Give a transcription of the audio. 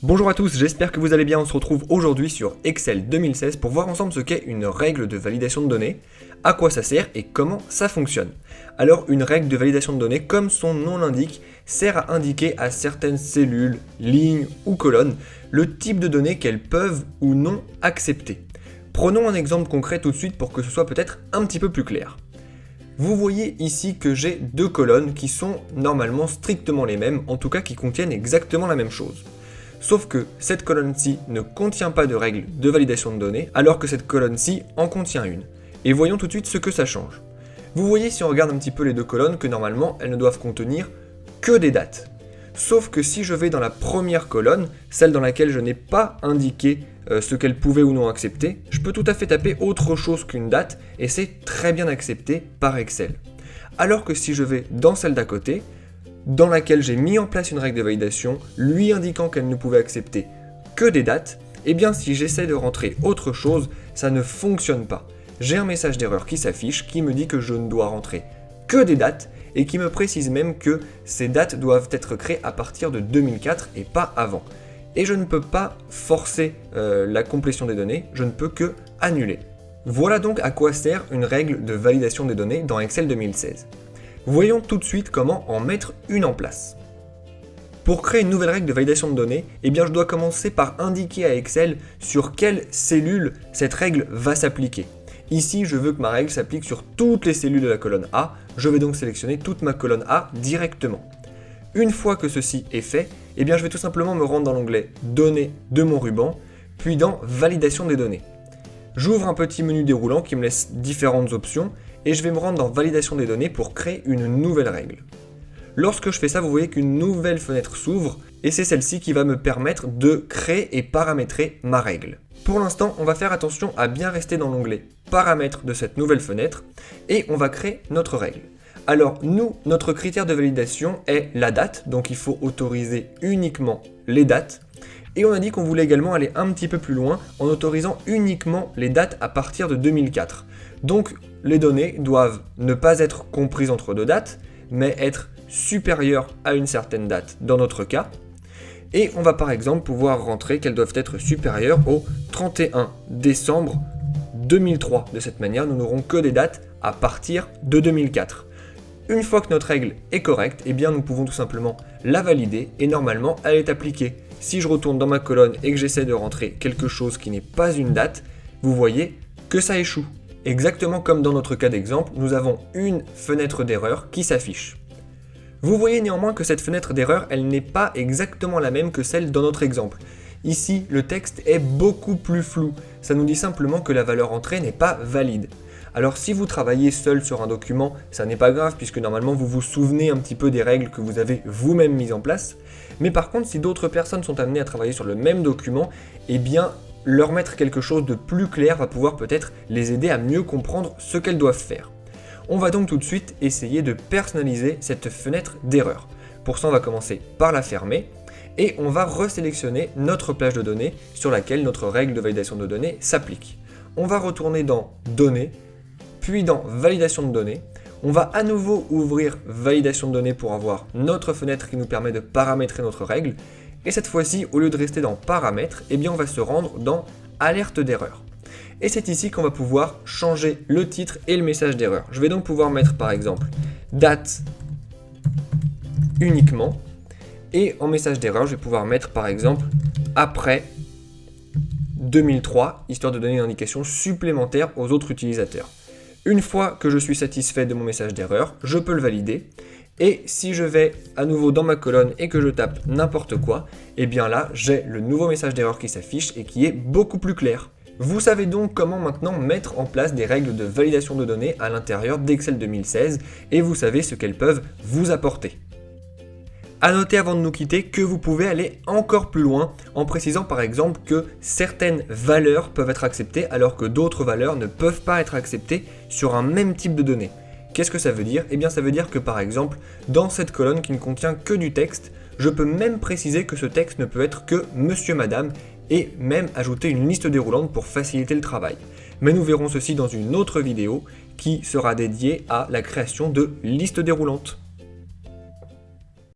Bonjour à tous, j'espère que vous allez bien. On se retrouve aujourd'hui sur Excel 2016 pour voir ensemble ce qu'est une règle de validation de données, à quoi ça sert et comment ça fonctionne. Alors une règle de validation de données, comme son nom l'indique, sert à indiquer à certaines cellules, lignes ou colonnes le type de données qu'elles peuvent ou non accepter. Prenons un exemple concret tout de suite pour que ce soit peut-être un petit peu plus clair. Vous voyez ici que j'ai deux colonnes qui sont normalement strictement les mêmes, en tout cas qui contiennent exactement la même chose. Sauf que cette colonne-ci ne contient pas de règle de validation de données, alors que cette colonne-ci en contient une. Et voyons tout de suite ce que ça change. Vous voyez si on regarde un petit peu les deux colonnes que normalement elles ne doivent contenir que des dates. Sauf que si je vais dans la première colonne, celle dans laquelle je n'ai pas indiqué ce qu'elle pouvait ou non accepter, je peux tout à fait taper autre chose qu'une date et c'est très bien accepté par Excel. Alors que si je vais dans celle d'à côté, dans laquelle j'ai mis en place une règle de validation, lui indiquant qu'elle ne pouvait accepter que des dates, et bien si j'essaie de rentrer autre chose, ça ne fonctionne pas. J'ai un message d'erreur qui s'affiche, qui me dit que je ne dois rentrer que des dates, et qui me précise même que ces dates doivent être créées à partir de 2004 et pas avant. Et je ne peux pas forcer la complétion des données, je ne peux que annuler. Voilà donc à quoi sert une règle de validation des données dans Excel 2016. Voyons tout de suite comment en mettre une en place. Pour créer une nouvelle règle de validation de données, je dois commencer par indiquer à Excel sur quelle cellule cette règle va s'appliquer. Ici, je veux que ma règle s'applique sur toutes les cellules de la colonne A, je vais donc sélectionner toute ma colonne A directement. Une fois que ceci est fait, je vais tout simplement me rendre dans l'onglet Données de mon ruban, puis dans Validation des données. J'ouvre un petit menu déroulant qui me laisse différentes options, et je vais me rendre dans Validation des données pour créer une nouvelle règle. Lorsque je fais ça, vous voyez qu'une nouvelle fenêtre s'ouvre, et c'est celle-ci qui va me permettre de créer et paramétrer ma règle. Pour l'instant, on va faire attention à bien rester dans l'onglet Paramètres de cette nouvelle fenêtre, et on va créer notre règle. Alors nous, notre critère de validation est la date, donc il faut autoriser uniquement les dates, et on a dit qu'on voulait également aller un petit peu plus loin en autorisant uniquement les dates à partir de 2004. Donc les données doivent ne pas être comprises entre deux dates, mais être supérieures à une certaine date dans notre cas. Et on va par exemple pouvoir rentrer qu'elles doivent être supérieures au 31 décembre 2003. De cette manière, nous n'aurons que des dates à partir de 2004. Une fois que notre règle est correcte, nous pouvons tout simplement la valider et normalement elle est appliquée. Si je retourne dans ma colonne et que j'essaie de rentrer quelque chose qui n'est pas une date, vous voyez que ça échoue. Exactement comme dans notre cas d'exemple, nous avons une fenêtre d'erreur qui s'affiche. Vous voyez néanmoins que cette fenêtre d'erreur, elle n'est pas exactement la même que celle dans notre exemple. Ici, le texte est beaucoup plus flou. Ça nous dit simplement que la valeur entrée n'est pas valide. Alors si vous travaillez seul sur un document, ça n'est pas grave puisque normalement vous vous souvenez un petit peu des règles que vous avez vous-même mises en place. Mais par contre, si d'autres personnes sont amenées à travailler sur le même document, leur mettre quelque chose de plus clair va pouvoir peut-être les aider à mieux comprendre ce qu'elles doivent faire. On va donc tout de suite essayer de personnaliser cette fenêtre d'erreur. Pour ça, on va commencer par la fermer et on va resélectionner notre plage de données sur laquelle notre règle de validation de données s'applique. On va retourner dans Données, puis dans Validation de données. On va à nouveau ouvrir Validation de données pour avoir notre fenêtre qui nous permet de paramétrer notre règle. Et cette fois-ci, au lieu de rester dans Paramètres, on va se rendre dans Alerte d'erreur. Et c'est ici qu'on va pouvoir changer le titre et le message d'erreur. Je vais donc pouvoir mettre par exemple date uniquement. Et en message d'erreur, je vais pouvoir mettre par exemple après 2003, histoire de donner une indication supplémentaire aux autres utilisateurs. Une fois que je suis satisfait de mon message d'erreur, je peux le valider. Et si je vais à nouveau dans ma colonne et que je tape n'importe quoi, là j'ai le nouveau message d'erreur qui s'affiche et qui est beaucoup plus clair. Vous savez donc comment maintenant mettre en place des règles de validation de données à l'intérieur d'Excel 2016 et vous savez ce qu'elles peuvent vous apporter. A noter avant de nous quitter que vous pouvez aller encore plus loin en précisant par exemple que certaines valeurs peuvent être acceptées alors que d'autres valeurs ne peuvent pas être acceptées sur un même type de données. Qu'est-ce que ça veut dire ? Ça veut dire que par exemple, dans cette colonne qui ne contient que du texte, je peux même préciser que ce texte ne peut être que monsieur, madame et même ajouter une liste déroulante pour faciliter le travail. Mais nous verrons ceci dans une autre vidéo qui sera dédiée à la création de listes déroulantes.